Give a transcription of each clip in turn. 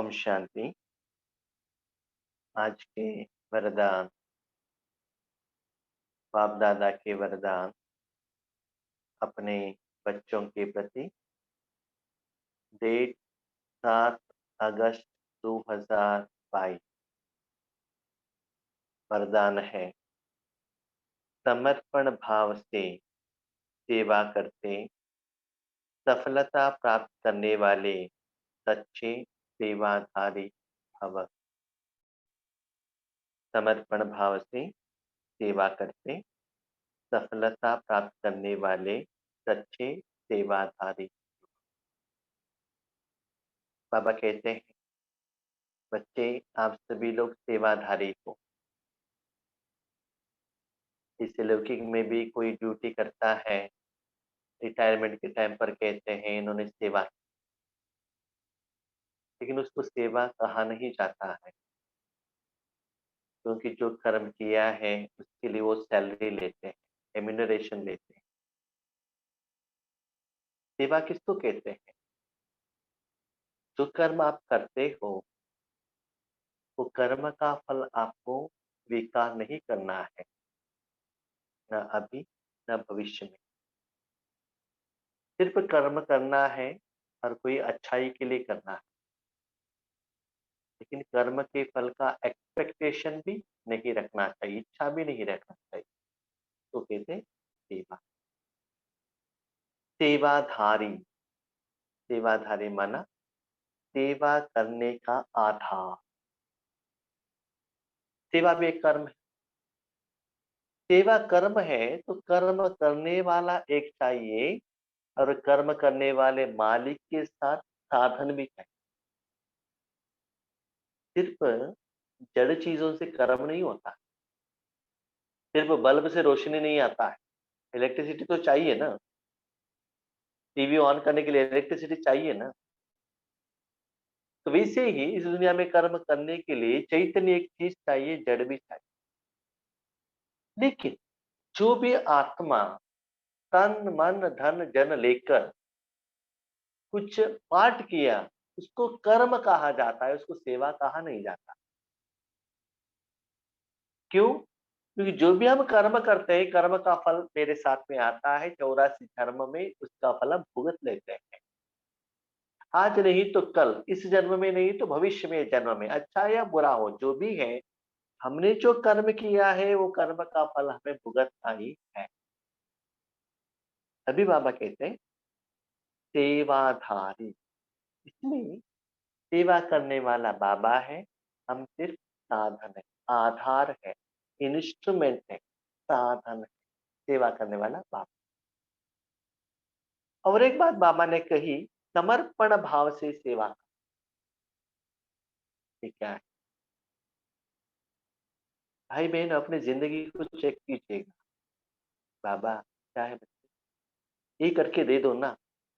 ओम शांति। आज के वरदान, बाप दादा के वरदान अपने बच्चों के प्रति। डेट 7 अगस्त 2022। वरदान है, समर्पण भाव से सेवा करते सफलता प्राप्त करने वाले सच्चे सेवाधारी भव। समर्पण भाव से सेवा करते सफलता प्राप्त करने वाले सच्चे सेवाधारी। बाबा कहते हैं, बच्चे आप सभी लोग सेवाधारी हो। इस लौकिक में भी कोई ड्यूटी करता है, रिटायरमेंट के टाइम पर कहते हैं इन्होंने सेवा की, लेकिन उसको सेवा कहा नहीं जाता है, क्योंकि जो कर्म किया है उसके लिए वो सैलरी लेते हैं, एम्यूनरेशन लेते हैं। सेवा किसको कहते हैं? जो कर्म आप करते हो वो कर्म का फल आपको स्वीकार नहीं करना है, न अभी न भविष्य में। सिर्फ कर्म करना है और कोई अच्छाई के लिए करना है, लेकिन कर्म के फल का एक्सपेक्टेशन भी नहीं रखना चाहिए, इच्छा भी नहीं रखना चाहिए। तो कहते हैं सेवा। सेवाधारी, सेवाधारी माना सेवा करने का आधार। सेवा भी एक कर्म है। सेवा कर्म है तो कर्म करने वाला एक चाहिए, और कर्म करने वाले मालिक के साथ साधन भी चाहिए। सिर्फ जड़ चीजों से कर्म नहीं होता, सिर्फ बल्ब से रोशनी नहीं आता है, इलेक्ट्रिसिटी तो चाहिए ना। टीवी ऑन करने के लिए इलेक्ट्रिसिटी चाहिए ना। तो वैसे ही इस दुनिया में कर्म करने के लिए चैतन्य एक चीज चाहिए, जड़ भी चाहिए। लेकिन जो भी आत्मा तन मन धन जन लेकर कुछ पाठ किया, उसको कर्म कहा जाता है, उसको सेवा कहा नहीं जाता। क्यों? क्योंकि जो भी हम कर्म करते हैं, कर्म का फल मेरे साथ में आता है। 84 जन्म में उसका फल हम भुगत लेते हैं। आज नहीं तो कल, इस जन्म में नहीं तो भविष्य में जन्म में, अच्छा या बुरा हो जो भी है, हमने जो कर्म किया है वो कर्म का फल हमें भुगतना ही है। तभी बाबा कहते हैं सेवाधारी। इसमें सेवा करने वाला बाबा है, हम सिर्फ साधन है, आधार है, इंस्ट्रूमेंट है, साधन है। सेवा करने वाला बाबा। और एक बात बाबा ने कही, समर्पण भाव से सेवा। ये क्या है? भाई बहन अपनी जिंदगी को चेक कीजिएगा। बाबा क्या है? ये करके दे दो ना,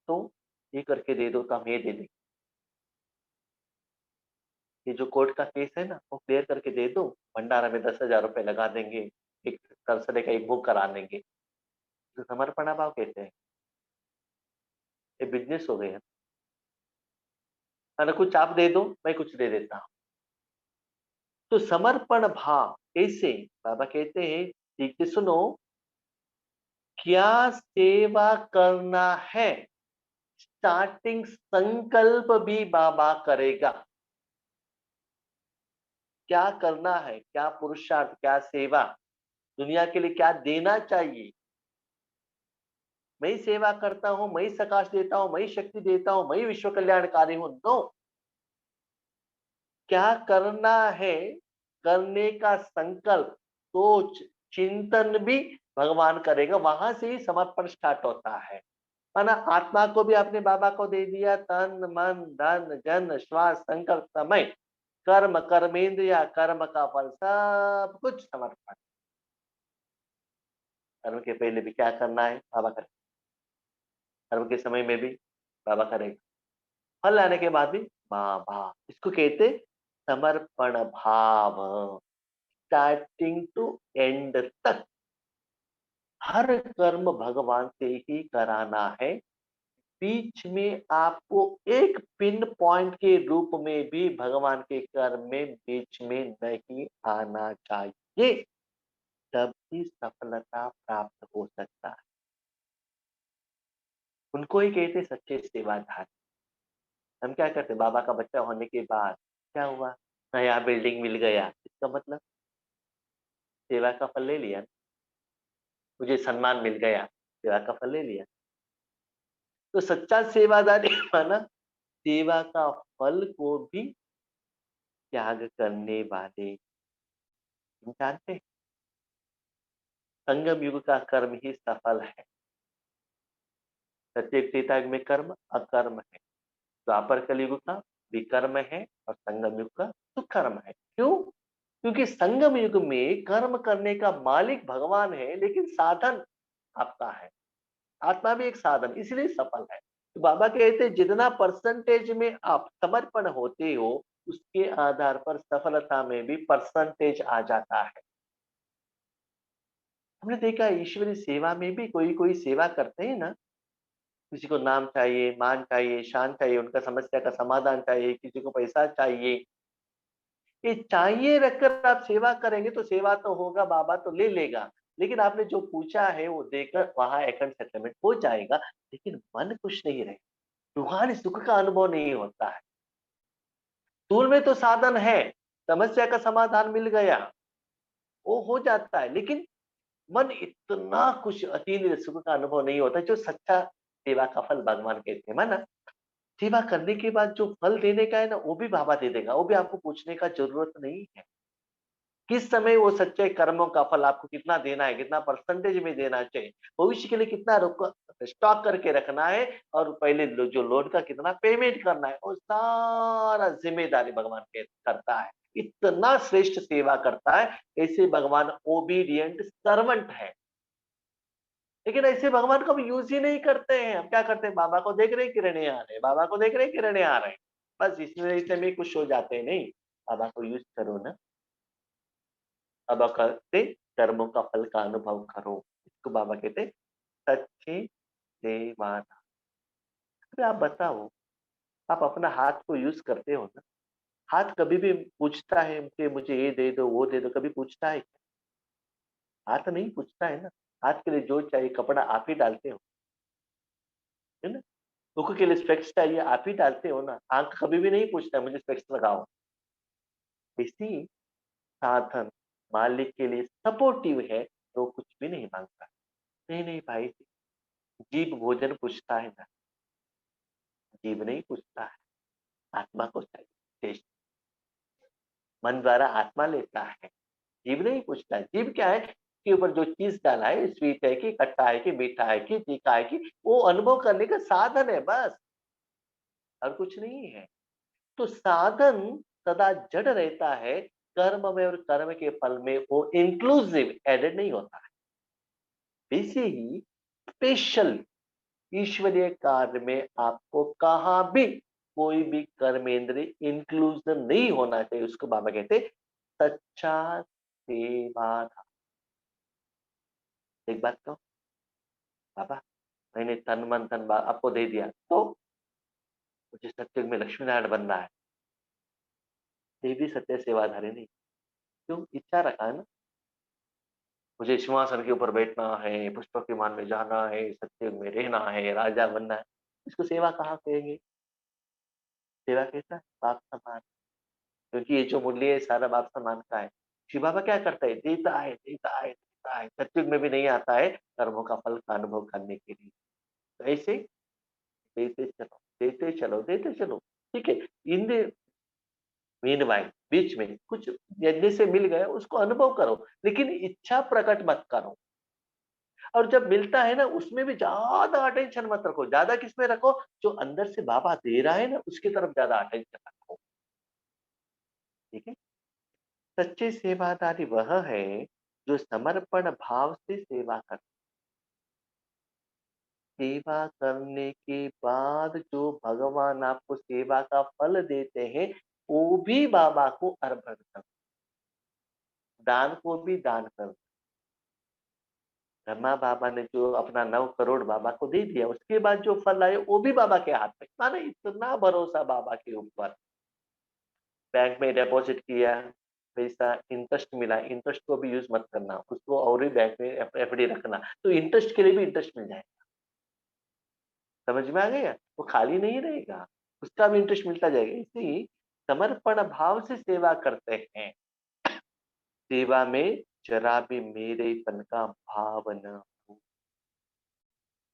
तो ये करके दे दो तो हम ये दे देंगे। ये जो कोर्ट का केस है ना, वो क्लियर करके दे दो, भंडारा में 10,000 रुपए लगा देंगे, एक तरसरे का एक बुक करा देंगे। तो समर्पण भाव कहते हैं। ये बिजनेस हो गया है ना, कुछ आप दे दो, मैं कुछ दे देता हूँ। तो समर्पण भाव कैसे? बाबा कहते हैं, ठीक से सुनो, क्या सेवा करना है, स्टार्टिंग संकल्प भी बाबा करेगा। क्या करना है, क्या पुरुषार्थ, क्या सेवा, दुनिया के लिए क्या देना चाहिए। मैं ही सेवा करता हूं, मैं ही सकाश देता हूं, मैं ही शक्ति देता हूं, मैं ही विश्व कल्याणकारी हूं, नो। क्या करना है, करने का संकल्प, सोच, चिंतन भी भगवान करेगा। वहां से ही समर्पण स्टार्ट होता है। माना आत्मा को भी आपने बाबा को दे दिया, तन मन धन जन श्वास संकल्प समय कर्म कर्मेंद्रिया कर्म का फल सब कुछ समर्पण। कर्म के पहले भी क्या करना है बाबा करेगा, कर्म के समय में भी बाबा करेगा, फल आने के बाद भी बाबा। इसको कहते समर्पण भाव। स्टार्टिंग टू एंड तक हर कर्म भगवान से ही कराना है। बीच में आपको एक पिन पॉइंट के रूप में भी भगवान के कर्म में बीच में नहीं आना चाहिए, तभी सफलता प्राप्त हो सकता है। उनको ही कहते सच्चे सेवाधारी। हम क्या करते हैं, बाबा का बच्चा होने के बाद क्या हुआ, नया बिल्डिंग मिल गया, इसका मतलब सेवा का फल ले लिया, मुझे सम्मान मिल गया, सेवा का फल ले लिया। तो सच्चा सेवादारी माना सेवा का फल को भी त्याग करने वाले। हम जानते हैं संगम युग का कर्म ही सफल है। सत्य त्रेता युग में कर्म अकर्म है, द्वापर कलयुग का विकर्म है और संगम युग का सुकर्म है। क्यों? क्योंकि संगम युग में कर्म करने का मालिक भगवान है, लेकिन साधन आपका है, आत्मा भी एक साधन, इसलिए सफल है। तो बाबा कहते हैं जितना परसेंटेज में आप समर्पण होते हो, उसके आधार पर सफलता में भी परसेंटेज आ जाता है। हमने देखा ईश्वरीय सेवा में भी कोई कोई सेवा करते हैं ना, किसी को नाम चाहिए, मान चाहिए, शान चाहिए, उनका समस्या का समाधान चाहिए, किसी को पैसा चाहिए। ये चाहिए रखकर आप सेवा करेंगे तो सेवा तो होगा, बाबा तो ले लेगा। लेकिन आपने जो पूछा है वो देकर वहां अकाउंट सेटलमेंट हो जाएगा, लेकिन मन खुश नहीं रहे, रूहानी सुख का अनुभव नहीं होता है। स्थूल में तो साधन है, समस्या का समाधान मिल गया, वो हो जाता है, लेकिन मन इतना कुछ अतीन्द्रिय सुख का अनुभव नहीं होता जो सच्चा सेवा का फल भगवान कहते हैं। माना सेवा करने के बाद जो फल देने का है ना, वो भी बाबा दे देगा, वो भी आपको पूछने का जरूरत नहीं है। किस समय वो सच्चे कर्मों का फल आपको कितना देना है, कितना परसेंटेज में देना चाहिए, भविष्य के लिए कितना स्टॉक करके रखना है, और पहले जो लोड का कितना पेमेंट करना है, वो सारा जिम्मेदारी भगवान के करता है। इतना श्रेष्ठ सेवा करता है, ऐसे भगवान ओबीडियंट सर्वेंट है। लेकिन ऐसे भगवान को हम यूज ही नहीं करते हैं। हम क्या करते हैं, बाबा को देख रहे हैं किरणें आ रहे हैं, बाबा को देख रहे हैं किरणें आ रहे हैं, बस इसमें में खुश हो जाते हैं। नहीं, बाबा को यूज करो ना, बाबा कहते कर्मों का फल का अनुभव करो, इसको बाबा कहते सच्चे सेवादार। अरे आप बताओ, आप अपना हाथ को यूज करते हो ना, हाथ कभी भी पूछता है कि मुझे ये दे दो वो दे दो, कभी पूछता है क्या? हाथ नहीं पूछता है ना। हाथ के लिए जो चाहिए कपड़ा आप ही डालते हो, है ना। आंखों के लिए स्पेक्स चाहिए, आप ही डालते हो ना। आंख कभी भी नहीं पूछता है मुझे स्पेक्स लगाओ। इसी साधन मालिक के लिए सपोर्टिव है, तो कुछ भी नहीं मांगता। नहीं नहीं भाई, जीव भोजन पूछता है ना, जीव नहीं पूछता है, आत्मा को चाहिए टेस्ट। मन द्वारा आत्मा लेता है, जीव नहीं पूछता है। जीव क्या है के ऊपर जो चीज डाला है, स्वीट है कि खट्टा है कि मीठा है कि तीखा है, कि वो अनुभव करने का साधन है बस, और कुछ नहीं है। तो साधन सदा जड़ रहता है, कर्म में और कर्म के फल में वो इंक्लूसिव एडेड नहीं होता है। वैसे ही स्पेशल ईश्वरीय कार्य में आपको कहाँ भी कोई भी कर्मेंद्रिय इंक्लूजन नहीं होना चाहिए, उसको बाबा कहते सच्चा सेवादार। एक बात कहो, बाबा मैंने तन मन धन आपको दे दिया, तो मुझे सत्युग में लक्ष्मी नारायण बनना है, ये भी सत्य सेवाधारी नहीं। क्यों? इच्छा रखा है ना, मुझे सिंहासन के ऊपर बैठना है, पुष्पक विमान में जाना है, सत्युग में रहना है, राजा बनना है। इसको सेवा कहाँ कहेंगे? सेवा कैसा है? बाप समान। क्योंकि ये जो मूल्य है सारा बाप समान का है। शिव बाबा क्या करता है? देता है, देता है, देता है, सत्युग में भी नहीं आता है कर्मों का फल का अनुभव करने के लिए। तो ऐसे देते चलो, देते चलो, देते चलो। ठीक है, इन मीनवाइल बीच में कुछ यज्ञ से मिल गया, उसको अनुभव करो, लेकिन इच्छा प्रकट मत करो। और जब मिलता है ना, उसमें भी ज्यादा अटेंशन मत रखो। ज्यादा किसमें रखो? जो अंदर से बाबा दे रहा है ना, उसकी तरफ ज्यादा अटेंशन रखो। ठीक है। सच्चे सेवादारी वह है जो समर्पण भाव से सेवा करता। सेवा करने के बाद जो भगवान आपको सेवा का फल देते हैं, वो भी बाबा को अर्पण कर, दान को भी दान कर, ब्रह्मा बाबा ने जो अपना 9 करोड़ बाबा को दे दिया, उसके बाद जो फल आए वो भी बाबा के हाथ में। माने इतना भरोसा बाबा के ऊपर। बैंक में डिपॉज़िट किया, पैसा इंटरेस्ट मिला, इंटरेस्ट को भी यूज़ मत करना, उसको और ही बैंक में एफडी रखना, तो इंटरेस्ट के लिए भी इंटरेस्ट मिल जाएगा। समझ में आ गया? वो खाली नहीं रहेगा, उसका भी इंटरेस्ट मिलता जाएगा। इसलिए समर्पण भाव से सेवा करते हैं। सेवा में जरा भी मेरेपन का भाव न हो।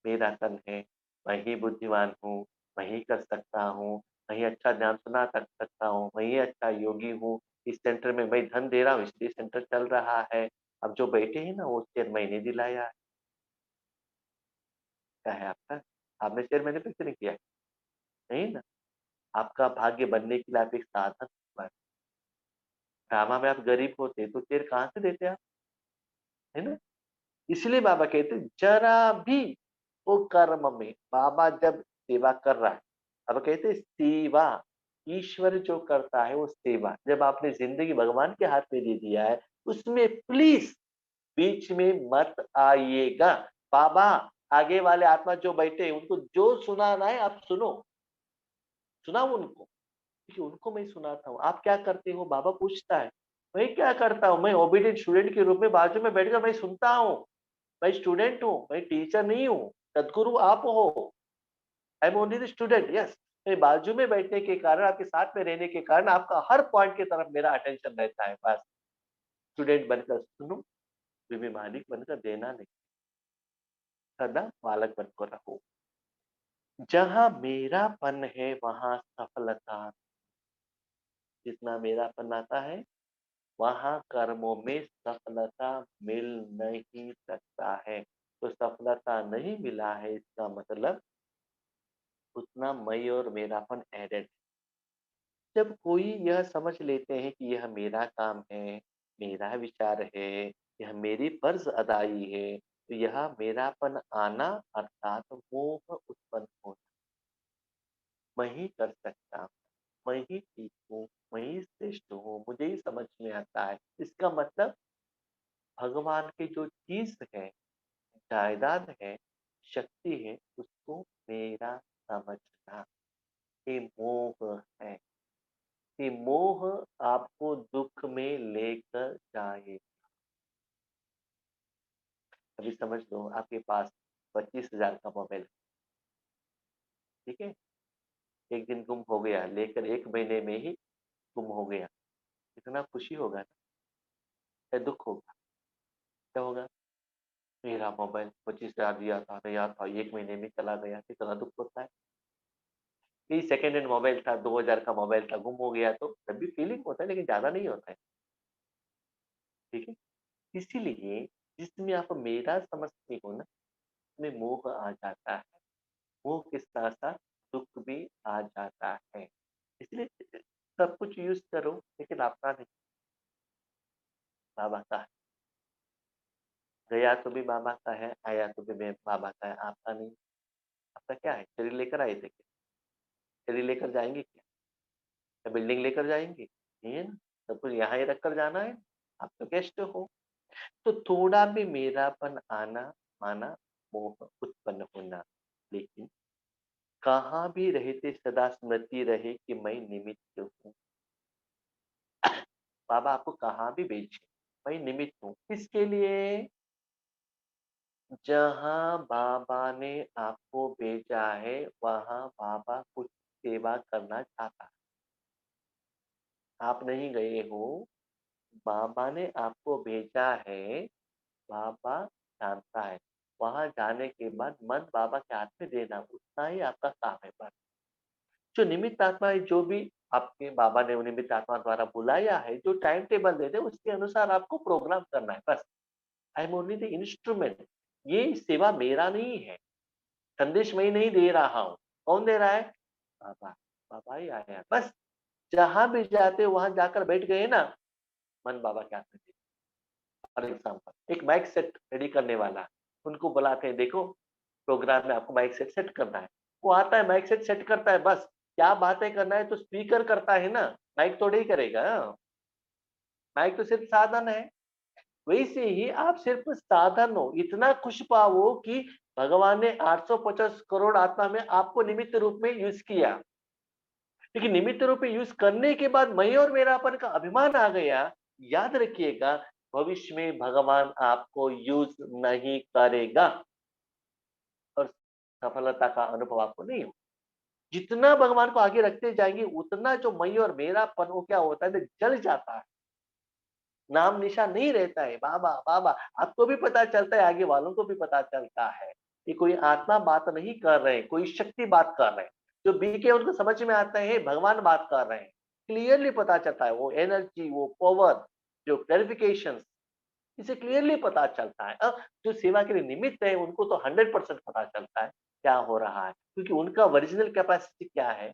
मेरा तन है, मैं ही बुद्धिमान हूँ, मैं ही कर सकता हूँ, मैं ही अच्छा ज्ञान सुना सकता हूँ, मैं ही अच्छा योगी हूँ, इस सेंटर में मैं धन दे रहा हूँ इसलिए सेंटर चल रहा है। अब जो बैठे हैं ना वो शेयर मैंने दिलाया है। क्या है आपका? आपने शेयर मैन्युफैक्चर नहीं किया है, नहीं ना? आपका भाग्य बनने के लिए आप एक साधन बन। ड्रामा में आप गरीब होते तो शेयर कहाँ से देते आप? है ना? इसलिए बाबा कहते हैं जरा भी वो कर्म में बाबा जब सेवा कर रहा है, अब कहते हैं सेवा ईश्वर जो करता है वो सेवा जब आपने जिंदगी भगवान के हाथ में दे दिया है, उसमें प्लीज बीच में मत आइएगा। बाबा आगे वाले आत्मा जो बैठे हैं उनको जो सुनाना है आप सुनो, सुनाओ उनको, क्योंकि उनको मैं सुनाता हूँ। आप क्या करते हो? बाबा पूछता है। मैं क्या करता हूँ? मैं ओबीडिएंट स्टूडेंट के रूप में बाजू में बैठकर मैं सुनता हूँ। मैं स्टूडेंट हूँ, मैं टीचर नहीं हूँ। सदगुरु आप हो, I am only the student, yes. मैं बाजू में बैठने के कारण, आपके साथ में रहने के कारण आपका हर पॉइंट की तरफ मेरा अटेंशन रहता है। बस स्टूडेंट बनकर सुनो, फिर मालिक बनकर देना नहीं, सदा बालक बनकर रहो। जहाँ मेरापन है वहाँ सफलता। जितना मेरापन आता है वहाँ कर्मों में सफलता मिल नहीं सकता है। तो सफलता नहीं मिला है इसका मतलब उतना मैं और मेरापन एडेड। जब कोई यह समझ लेते हैं कि यह मेरा काम है, मेरा विचार है, यह मेरी फर्ज अदाई है, तो यह मेरापन आना अर्थात मोह उत्पन्न होना। मैं ही कर सकता हूँ, मैं ही ठीक हूँ, मैं ही श्रेष्ठ हूँ, मुझे ही समझ में आता है। इसका मतलब भगवान की जो चीज है, जायदाद है, शक्ति है, उसको मेरा समझना, ये मोह है। ये मोह आपको दुख में लेकर जाए। अभी समझ लो आपके पास 25,000 का मोबाइल, ठीक है? एक दिन गुम हो गया, लेकर 1 महीने में ही गुम हो गया। कितना खुशी होगा ना, या दुःख होगा? क्या होगा? मेरा मोबाइल 25,000 दिया था, नया था, 1 महीने में चला गया, कितना दुःख होता है। ये सेकंड हैंड मोबाइल था, 2000 का मोबाइल था, गुम हो गया तो तब भी फीलिंग होता है लेकिन ज़्यादा नहीं होता है, ठीक है? इसीलिए जिसमें आप मेरा समझते हो ना, उसमें मोह आ जाता है। मोह के साथ-साथ दुःख भी आ जाता है। इसलिए सब कुछ यूज़ करो लेकिन अपना नहीं, बाबा का है। गया तो भी बाबा का है, आया तो भी बाबा का है, आपका नहीं। आपका क्या है? शरीर लेकर आए थे क्या? शरीर लेकर जाएँगे क्या? या बिल्डिंग लेकर जाएँगे? नहीं है ना, सब कुछ यहाँ ही रख कर जाना है। आप तो गेस्ट हो। तो थोड़ा भी मेरापन आना माना मोह उत्पन्न होना। लेकिन कहाँ भी रहते सदा स्मृति रहे कि मैं निमित्त हूँ। बाबा आपको कहाँ भी भेजे, मैं निमित्त हूँ। किसके लिए? जहाँ बाबा ने आपको भेजा है, वहाँ बाबा कुछ सेवा करना चाहता है। आप नहीं गए हो, बाबा ने आपको भेजा है, बाबा जानता है। वहाँ जाने के बाद मन बाबा के हाथ में देना, उतना ही आपका काम है बस। जो निमित्त आत्मा है, जो भी आपके बाबा ने वो निमित्त आत्मा द्वारा बुलाया है, जो टाइम टेबल दे दे, उसके अनुसार आपको प्रोग्राम करना है बस। I am only the instrument. ये सेवा मेरा नहीं है, संदेश मैं नहीं दे रहा हूँ। कौन दे रहा है? बाबा। बाबा ही आया है। बस जहाँ भी जाते हो वहाँ जाकर बैठ गए ना, मन बाबा के हाथ में दे। फॉर एग्जाम्पल एक माइक सेट रेडी करने वाला, उनको बुलाते हैं, देखो प्रोग्राम में आपको माइक सेट सेट करना है। वो आता है माइक सेट सेट करता है बस। क्या बातें करना है तो स्पीकर करता है ना, माइक थोड़ी ही करेगा। माइक तो सिर्फ साधन है। वैसे ही आप सिर्फ साधन हो, इतना खुश पाओ कि भगवान ने 850 करोड़ आत्मा में आपको निमित्त रूप में यूज किया। लेकिन निमित्त रूप में यूज करने के बाद मैं और मेरापन का अभिमान आ गया। याद रखिएगा, भविष्य में भगवान आपको यूज नहीं करेगा और सफलता का अनुभव आपको नहीं हो। जितना भगवान को आगे रखते जाएंगे उतना जो मैं और मेरापन वो क्या होता है, जल जाता है, नाम निशान नहीं रहता है। बाबा बाबा, आपको भी पता चलता है, आगे वालों को भी पता चलता है कि कोई आत्मा बात नहीं कर रहे, कोई शक्ति बात कर रहे हैं। जो बीके उनको समझ में आता है भगवान बात कर रहे हैं, क्लियरली पता चलता है। वो एनर्जी, वो पावर, जो क्लैरिफिकेशन, इसे क्लियरली पता चलता है। अब जो सेवा के लिए निमित्त है उनको तो 100% पता चलता है क्या हो रहा है, क्योंकि उनका ओरिजिनल कैपेसिटी क्या है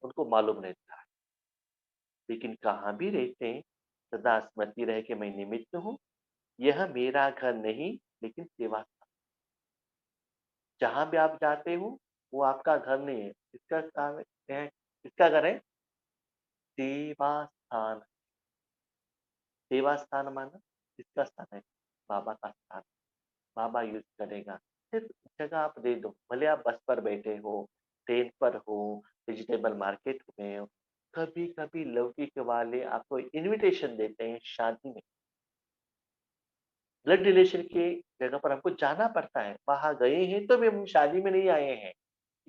उनको मालूम रहता है। लेकिन कहाँ भी रहते हैं, सदा स्मृति रहे कि मैं निमित्त हूँ, यह मेरा घर नहीं लेकिन सेवा स्थान। जहाँ भी आप जाते हो वो आपका घर नहीं है, किसका काम है, किसका घर है? सेवा स्थान। सेवा स्थान माना किसका स्थान है? बाबा का स्थान। बाबा यूज करेगा। सिर्फ जगह आप दे दो, भले आप बस पर बैठे हो, ट्रेन पर हो, वेजिटेबल मार्केट में हो। कभी कभी लौकिक वाले आपको इनविटेशन देते हैं शादी में, ब्लड रिलेशन की जगह पर हमको जाना पड़ता है, वहां गए हैं तो भी हम शादी में नहीं आए हैं,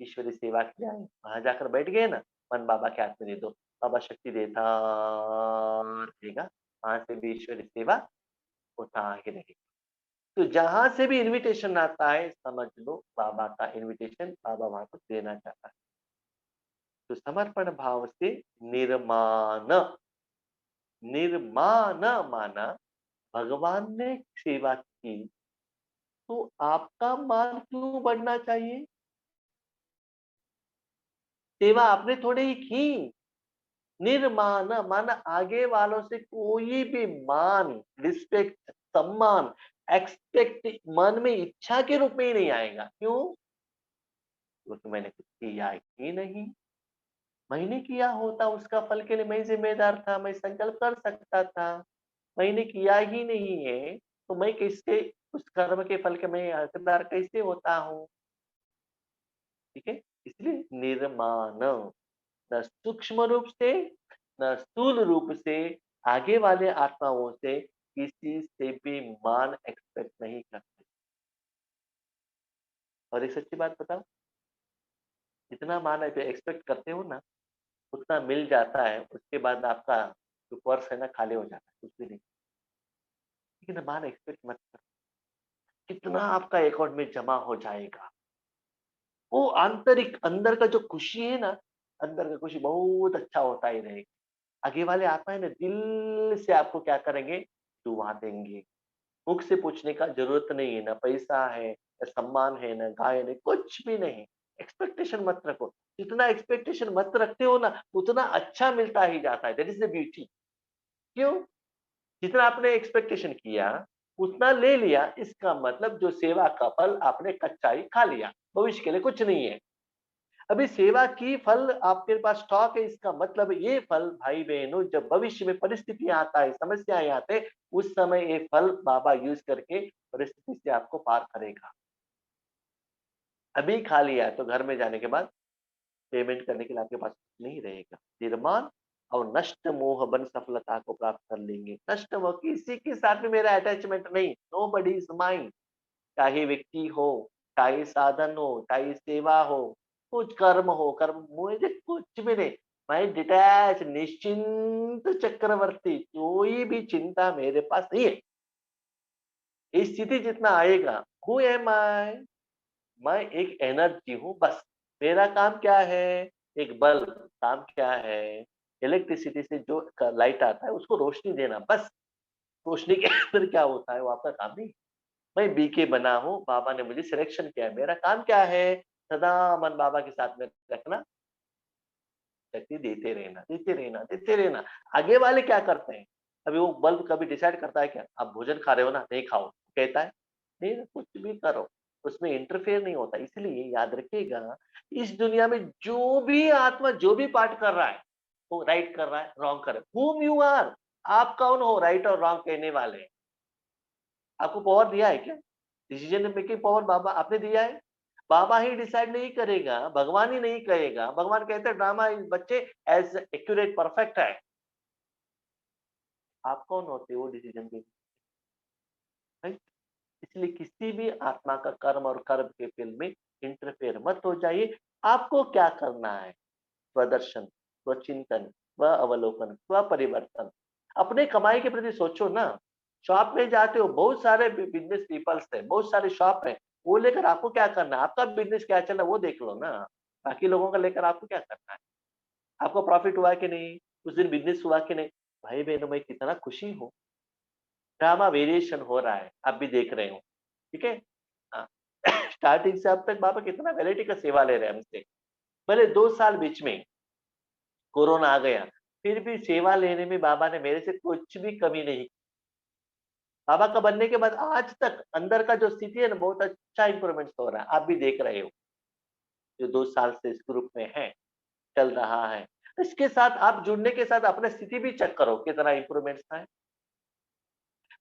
ईश्वरी सेवा के लिए आए। वहां जाकर बैठ गए ना, मन बाबा के हाथ में दे दो, बाबा शक्ति देता रहेगा, वहां से भी ईश्वरी सेवा होता ही रहेगी। तो जहां से भी इनविटेशन आता है समझ लो बाबा का इनविटेशन, बाबा वहां को देना चाहता है। तो समर्पण भाव से निर्माण, निर्माण माना भगवान ने सेवा की तो आपका मान क्यों बढ़ना चाहिए? सेवा आपने थोड़े ही की। निर्माण माना आगे वालों से कोई भी मान, रिस्पेक्ट, सम्मान, एक्सपेक्ट मन में इच्छा के रूप में ही नहीं आएगा। क्यों? क्योंकि मैंने कुछ किया ही नहीं। मैंने किया होता उसका फल के लिए मैं जिम्मेदार था, मैं संकल्प कर सकता था। मैंने किया ही नहीं है तो मैं कैसे उस कर्म के फल के मैं हकदार कैसे होता हूँ? ठीक है, इसलिए निर्माण, न सूक्ष्म रूप से न स्थूल रूप से आगे वाले आत्माओं से किसी से भी मान एक्सपेक्ट नहीं करते। और एक सच्ची बात बताओ, जितना मान एक्सपेक्ट करते हो ना उतना मिल जाता है, उसके बाद आपका जो पर्स है ना खाली हो जाता है, कुछ भी नहीं। लेकिन मान एक्सपेक्ट मत करो, कितना आपका अकाउंट में जमा हो जाएगा। वो आंतरिक अंदर का जो खुशी है ना, अंदर का खुशी बहुत अच्छा होता ही रहेगा। आगे वाले आत्मा है ना दिल से आपको क्या करेंगे, दुआ देंगे। मुख से पूछने का जरूरत नहीं है, ना पैसा है, ना सम्मान है, ना गाय नहीं, कुछ भी नहीं। एक्सपेक्टेशन मत रखो। जितना एक्सपेक्टेशन मत रखते हो ना उतना अच्छा मिलता ही जाता है। That is the beauty. क्यों? जितना आपने एक्सपेक्टेशन किया उतना ले लिया, इसका मतलब जो सेवा का फल आपने कच्चा ही खा लिया, भविष्य के लिए कुछ नहीं है। अभी सेवा की फल आपके पास स्टॉक है, इसका मतलब ये फल भाई बहनों जब भविष्य में परिस्थितियां आता है, समस्याएं आते, उस समय ये फल बाबा यूज करके परिस्थिति से आपको पार करेगा। अभी खा लिया है तो घर में जाने के बाद पेमेंट करने के लिए आपके पास कुछ नहीं रहेगा। निर्माण और नष्ट मोह बन सफलता को प्राप्त कर लेंगे। नष्ट मोह, किसी के साथ भी मेरा अटैचमेंट नहीं, नो बडी इज माइन। चाहे व्यक्ति हो, चाहे साधन हो, चाहे सेवा हो, कुछ कर्म हो, कर्म मुझे कुछ भी नहीं। मैं डिटैच, निश्चिंत चक्रवर्ती, कोई भी चिंता मेरे पास नहीं है। इस स्थिति जितना आएगा, हु एम आई, मैं एक एनर्जी हूँ बस। मेरा काम क्या है? एक बल्ब, काम क्या है? इलेक्ट्रिसिटी से जो लाइट आता है उसको रोशनी देना बस। रोशनी के अंदर क्या होता है वो आपका काम नहीं। मैं बीके बना हूँ, बाबा ने मुझे सिलेक्शन किया है, मेरा काम क्या है? सदा मन बाबा के साथ में रखना, शक्ति देते रहना, देते रहना, देते रहना। आगे वाले क्या करते हैं? अभी वो बल्ब कभी डिसाइड करता है क्या आप भोजन खा रहे हो ना, नहीं खाओ, कहता है? नहीं, कुछ भी करो, उसमें इंटरफेयर नहीं होता। इसलिए याद रखिएगा, इस दुनिया में जो भी आत्मा जो भी पार्ट कर रहा है वो राइट कर रहा है, रॉन्ग कर रहा है। हुम यू आर, आप कौन हो राइट और रॉन्ग कहने वाले? आपको पावर दिया है क्या? डिसीजन मेकिंग पावर बाबा आपने दिया है? बाबा ही डिसाइड नहीं करेगा, भगवान ही नहीं कहेगा। भगवान कहते हैं ड्रामा इस बच्चे एज़ एक्यूरेट परफेक्ट है। आप कौन होते हो डिसीजन के? राइट? इसलिए किसी भी आत्मा का कर्म और कर्म के फील्ड में इंटरफेयर मत हो जाइए। आपको क्या करना है? स्वदर्शन, स्वचिंतन, स्व-अवलोकन, स्व-परिवर्तन। अपने कमाई के प्रति सोचो ना। शॉप में जाते हो, बहुत सारे बिज़नेस पीपल्स हैं, बहुत सारे शॉप हैं। वो लेकर आपको क्या करना है? आपका बिज़नेस क्या चल रहा है वो देख लो ना। बाकी लोगों का लेकर आपको क्या करना है? आपको प्रॉफिट हुआ कि नहीं? उस दिन बिज़नेस हुआ कि नहीं? भाई-बहनों मैं कितना खुशी हूँ। ड्रामा वेरिएशन हो रहा है, आप भी देख रहे हो, ठीक है? हाँ, स्टार्टिंग से अब तक बाबा कितना वैरायटी का सेवा ले रहे हैं हमसे। भले 2 साल बीच में कोरोना आ गया, फिर भी सेवा लेने में बाबा ने मेरे से कुछ भी कमी नहीं। बाबा का बनने के बाद आज तक अंदर का जो स्थिति है ना बहुत अच्छा इम्प्रूवमेंट्स हो रहा है, आप भी देख रहे हो, जो 2 साल से इस ग्रुप में हैं, चल रहा है। इसके साथ आप जुड़ने के साथ अपनी स्थिति भी चेक करो कितना इम्प्रूवमेंट्स है।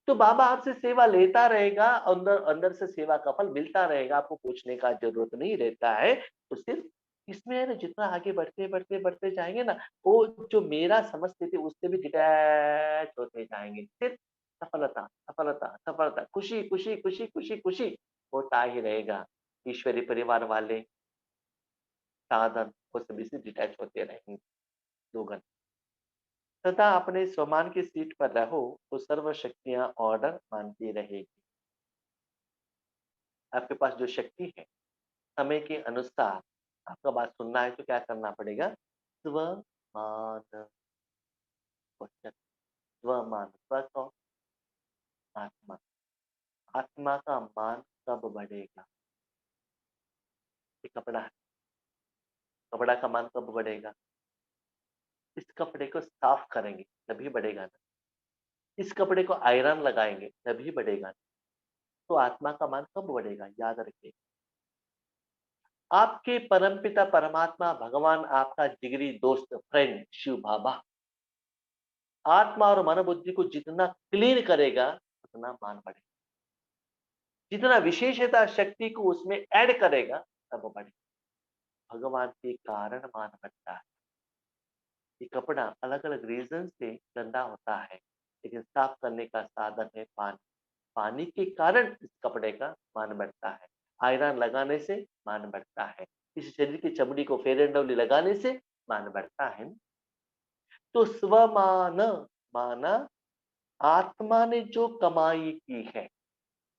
तो बाबा आपसे सेवा लेता रहेगा, अंदर अंदर से सेवा का फल मिलता रहेगा, आपको पूछने का ज़रूरत नहीं रहता है। तो सिर्फ़ इसमें है ना जितना आगे बढ़ते, बढ़ते, बढ़ते जाएँगे ना, वो जो मेरा समझते थे उससे भी डिटैच होते जाएँगे। सिर्फ़ सफलता, सफलता, सफलता, खुशी, खुशी, खुशी, खुशी, खुशी होता ही रहेगा। ईश्वरी परिवार वाले, साधन वो सभी से डिटैच होते रहेंगे, लोगन। सदा अपने स्वमान की सीट पर रहो, तो सर्व शक्तियाँ ऑर्डर मानती रहेगी। आपके पास जो शक्ति है, समय के अनुसार आपका बात सुनना है तो क्या करना पड़ेगा? स्वमान क्वेश्चन स्वमान स्व कौन? आत्मा। आत्मा का मान कब बढ़ेगा? ये कपड़ा है, कपड़ा का मान कब बढ़ेगा? इस कपड़े को साफ करेंगे, तभी बढ़ेगा ना। इस कपड़े को आयरन लगाएँगे, तभी बढ़ेगा ना। तो आत्मा का मान कब बढ़ेगा? याद रखिए। आपके परमपिता परमात्मा भगवान आपका जिगरी दोस्त फ्रेंड शिव बाबा आत्मा और मन बुद्धि को जितना क्लीन करेगा उतना मान बढ़ेगा। जितना विशेषता शक्ति को उसमें ऐड करेगा तब बढ़ेगा। भगवान के कारण मान बढ़ता है। ये कपड़ा अलग अलग रीजन से गंदा होता है लेकिन साफ करने का साधन है पानी। पानी के कारण इस कपड़े का मान बढ़ता है। आयरन लगाने से मान बढ़ता है। इस शरीर की चमड़ी को फेयर एंड लवली लगाने से मान बढ़ता है। तो स्वमान माना आत्मा ने जो कमाई की है,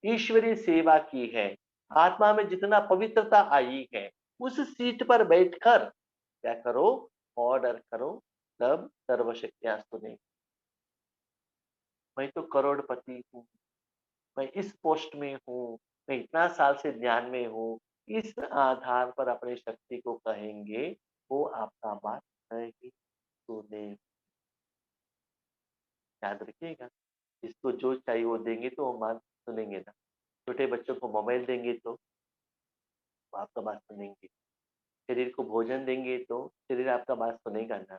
ईश्वरीय सेवा की है, आत्मा में जितना पवित्रता आई है, उस सीट पर बैठकर क्या करो? ऑर्डर करो, तब सर्वशक्तियाँ सुनेंगी। मैं तो करोड़पति हूँ, मैं इस पोस्ट में हूँ, मैं इतना साल से ध्यान में हूँ, इस आधार पर अपनी शक्ति को कहेंगे, वो आपका बात नहीं सुनें। याद रखिएगा, जिसको जो चाहिए वो देंगे तो वो बात सुनेंगे ना। छोटे बच्चों को मोबाइल देंगे तो वो आपका बात सुनेंगे। शरीर को भोजन देंगे तो शरीर आपका बात सुनेगा ना।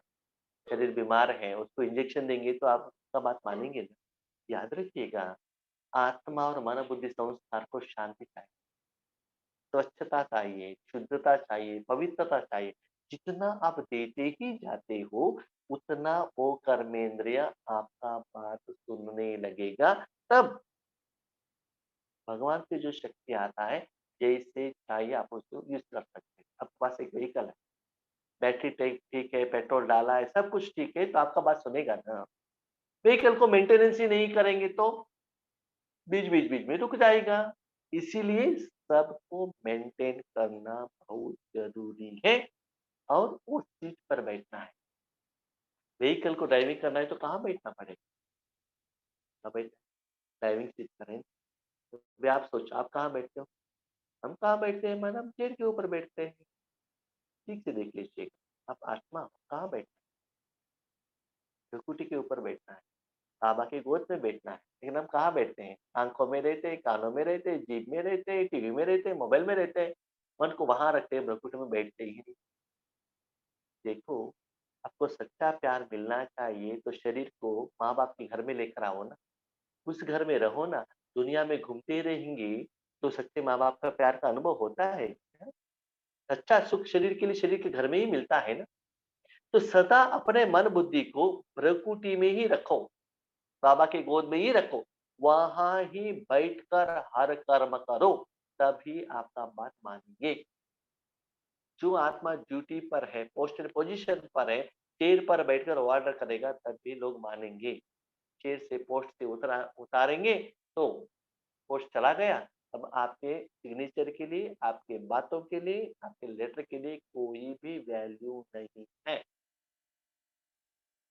शरीर बीमार है, उसको इंजेक्शन देंगे तो आप उसका बात मानेंगे ना। याद रखिएगा, आत्मा और मन बुद्धि संस्कार को शांति चाहिए, स्वच्छता चाहिए, शुद्धता चाहिए, पवित्रता चाहिए। जितना आप देते ही जाते हो, उतना वो कर्मेंद्रिय आपका बात सुनने लगेगा। तब भगवान से जो शक्ति आता है, जैसे चाहिए आप उसको यूज़ कर सकते हैं। आपके पास एक व्हीकल है, बैटरी ठीक ठीक है, पेट्रोल डाला है, सब कुछ ठीक है, तो आपका बात सुनेगा ना। व्हीकल को मेंटेनेंस ही नहीं करेंगे तो बीच में रुक जाएगा। इसीलिए सबको मेंटेन करना बहुत ज़रूरी है और उस सीट पर बैठना है। व्हीकल को ड्राइविंग करना है तो कहाँ बैठना पड़ेगा? कहाँ बैठना है? ड्राइविंग सीट पर है। तो अभी आप सोचो आप कहाँ बैठते हो? हम कहाँ बैठते हैं मैडम? चेयर के ऊपर बैठते हैं। ठीक से देख लीजिएगा। आप आत्मा हो, कहाँ बैठना है? भृकुटी के ऊपर बैठना है। बाबा की गोद में बैठना है। लेकिन हम कहाँ बैठते हैं? आँखों में रहते हैं, कानों में रहते हैं, जीभ में रहते हैं, टीवी में रहते हैं, मोबाइल में रहते हैं। मन को वहाँ रखते हैं, भ्रकुटी में बैठते ही नहीं। देखो, आपको सच्चा प्यार मिलना चाहिए तो शरीर को माँ-बाप के घर में लेकर आओ ना। उस घर में रहो ना। दुनिया में घूमते रहेंगे, तो सच्चे माँ-बाप का प्यार का अनुभव होता है क्या? सच्चा सुख शरीर के लिए शरीर के घर में ही मिलता है ना। तो सदा अपने मन बुद्धि को भ्रकुटी में ही रखो, बाबा की गोद में ही रखो, वहाँ ही बैठकर हर कर्म करो, तभी आपका बात मानेंगे। जो आत्मा ड्यूटी पर है, पोस्टेड पोजीशन पर है, चेयर पर बैठकर ऑर्डर करेगा तभी लोग मानेंगे। चेयर से पोस्ट से उतारेंगे तो पोस्ट चला गया। अब आपके सिग्नेचर के लिए, आपके बातों के लिए, आपके लेटर के लिए कोई भी वैल्यू नहीं है।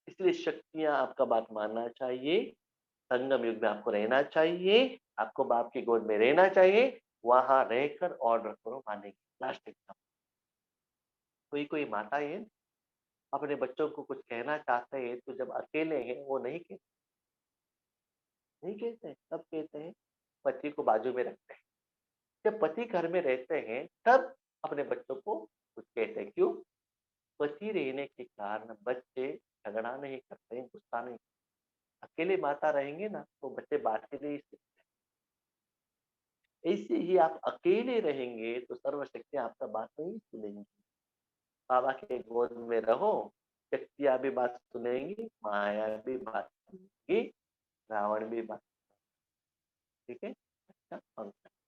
इसलिए शक्तियाँ आपका बात मानना चाहिए, संगम युग में आपको रहना चाहिए, आपको बाप की गोद में रहना चाहिए, वहाँ रहकर ऑर्डर करो मानेंगे। लास्ट एग्ज़ाम्पल, कोई-कोई माताएँ अपने बच्चों को कुछ कहना चाहते हैं, तो जब अकेले हैं वो नहीं कहते हैं, कब कहते हैं? पति को बाजू में रखते हैं। जब पति घर में रहते हैं, तब अपने बच्चों को कुछ कहते हैं, क्यों? पति रहने के कारण बच्चे झगड़ा नहीं करते हैं, गुस्सा नहीं। अकेले माता रहेंगे ना, तो बच्चे बात ही नहीं सीखते। ऐसे ही आप अकेले रहेंगे, तो सर्वशक्तियाँ आपका बात नहीं सुनेंगी। बाबा के गोद में रहो, शक्तियाँ भी बात सुनेंगी, माया भी बात सुनेगी, रावण भी बात, ठीक है? अच्छा, पंक्ति।